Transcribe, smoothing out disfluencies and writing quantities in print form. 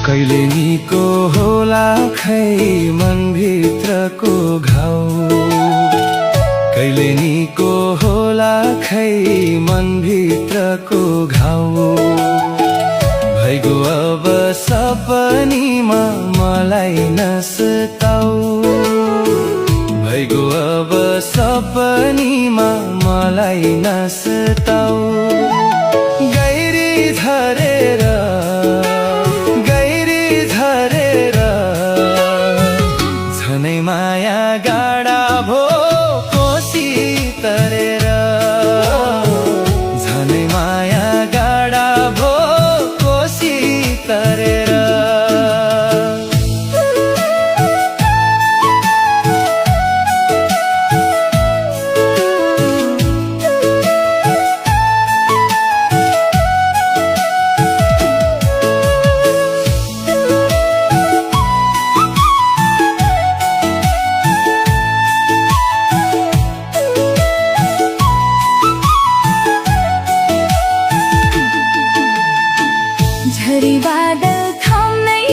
कहिले निको होला खै मनभित्रको घाउ, कहिले निको होला खै मनभित्रको घाउ। भइगयो अब सपनीमा मलाई नसताऊ, भइगयो अब सपनीमा मलाई नसताऊ। गैरी धरेर झनै माया गाडा भो कोसी तरेर, झनै माया गाडा भो कोसी तरेर। झरी बादल थाम्नै